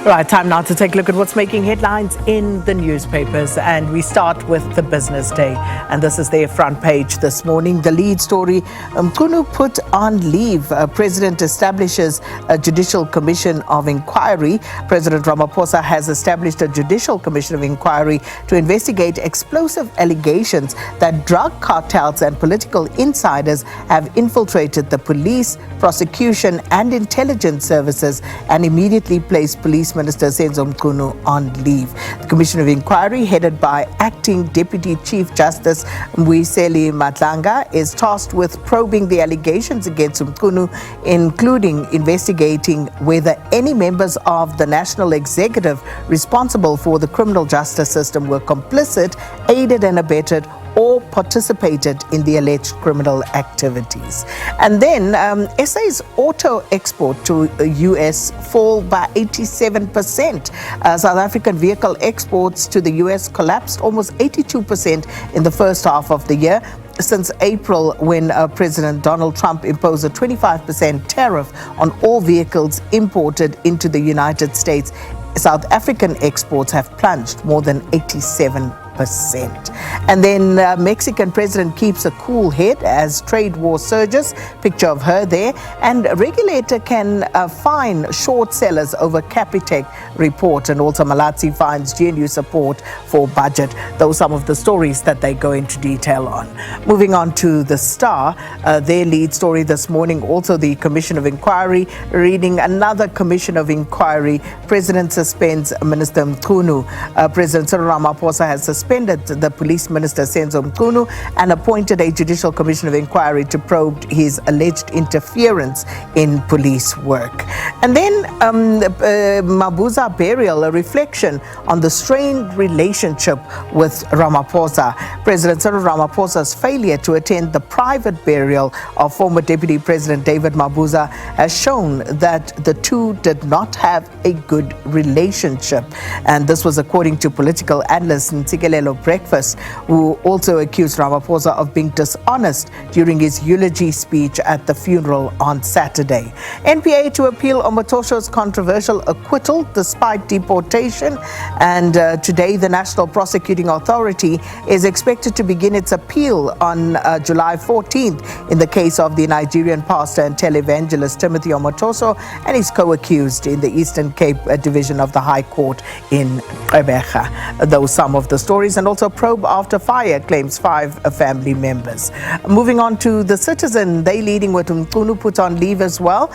Right, time now to take a look at what's making headlines in the newspapers. And we start with the Business Day. And this is their front page this morning. The lead story, Mkhunu put on leave. President establishes a judicial commission of inquiry. President Ramaphosa has established a judicial commission of inquiry to investigate explosive allegations that drug cartels and political insiders have infiltrated the police, prosecution and intelligence services and immediately placed Police Minister Senzo Mkhunu on leave. The Commission of Inquiry, headed by Acting Deputy Chief Justice Mbuyiseli Madlanga, is tasked with probing the allegations against Mkhunu, including investigating whether any members of the National Executive responsible for the criminal justice system were complicit, aided and abetted, or participated in the alleged criminal activities. And then SA's auto export to US fall by 87%. South African vehicle exports to the US collapsed almost 82% in the first half of the year, since April, when President Donald Trump imposed a 25% tariff on all vehicles imported into the United States. South African exports have plunged more than 87%. And then Mexican president keeps a cool head as trade war surges. Picture of her there. And regulator can fine short sellers over Capitec report. And also Malatsi finds GNU support for budget. Those are some of the stories that they go into detail on. Moving on to the Star, their lead story this morning, also the Commission of Inquiry, reading another Commission of Inquiry. President suspends Minister Mkhunu. President Cyril Ramaphosa has suspended the Police Minister Senzo Mkhunu and appointed a Judicial Commission of Inquiry to probe his alleged interference in police work. And then Mabuza burial, a reflection on the strained relationship with Ramaphosa. President Cyril Ramaphosa's failure to attend the private burial of former Deputy President David Mabuza has shown that the two did not have a good relationship. And this was according to political analyst Ntsikelelo Breakfast, who also accused Ramaphosa of being dishonest during his eulogy speech at the funeral on Saturday. NPA to appeal Omotosho's controversial acquittal despite deportation. And today, the National Prosecuting Authority is expected to begin its appeal on July 14th in the case of the Nigerian pastor and televangelist Timothy Omotosho and his co-accused in the Eastern Cape Division of the High Court in Gqeberha. Those some of the stories. And also probe after fire claims 5 family members. Moving on to the Citizen, they leading with Mkhunu put on leave as well.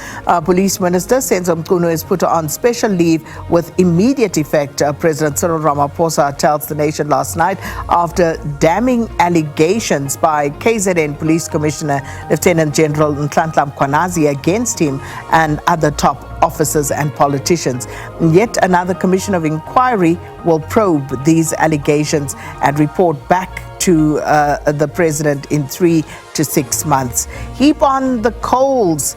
Police Minister Senzo Mkhunu is put on special leave with immediate effect. President Cyril Ramaphosa tells the nation last night after damning allegations by KZN Police Commissioner Lieutenant General Nhlanhla Mkhwanazi against him and other top officers and politicians. Yet another commission of inquiry will probe these allegations and report back to the president in 3 to 6 months. Heap on the coals.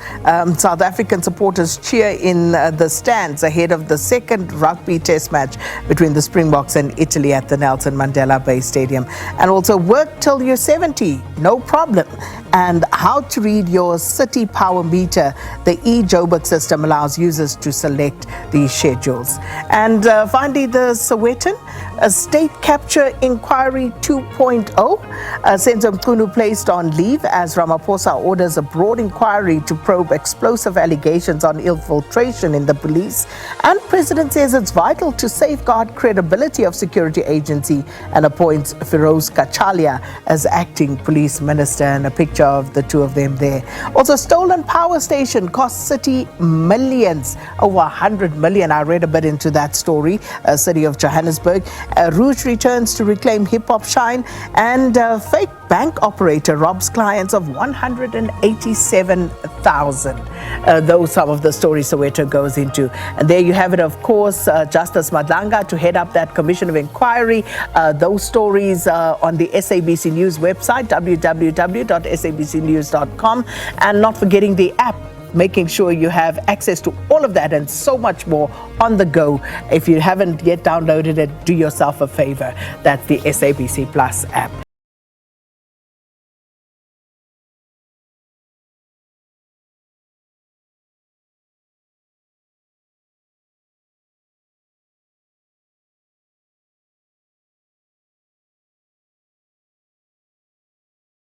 South African supporters cheer in the stands ahead of the second rugby test match between the Springboks and Italy at the Nelson Mandela Bay Stadium. And also work till you're 70, no problem. And how to read your city power meter. The e-Joburg system allows users to select these schedules. And finally, the Sowetan, a state capture inquiry 2.0. Senzo Mkhunu placed on leave as Ramaphosa orders a broad inquiry to probe explosive allegations on infiltration in the police. And President says it's vital to safeguard credibility of security agency and appoints Feroz Kachalia as acting police minister. And a picture of the two of them there. Also, stolen power station cost city millions, over 100 million. I read a bit into that story. City of Johannesburg. Rouge returns to reclaim hip-hop shine, and fake bank operator robs clients of 187,000. Those some of the stories Sowetan goes into. And there you have it, of course, Justice Madlanga to head up that commission of inquiry. Those stories on the SABC News website, www.sabcnews.com. And not forgetting the app, making sure you have access to all of that and so much more on the go. If you haven't yet downloaded it, do yourself a favor. That's the SABC Plus app.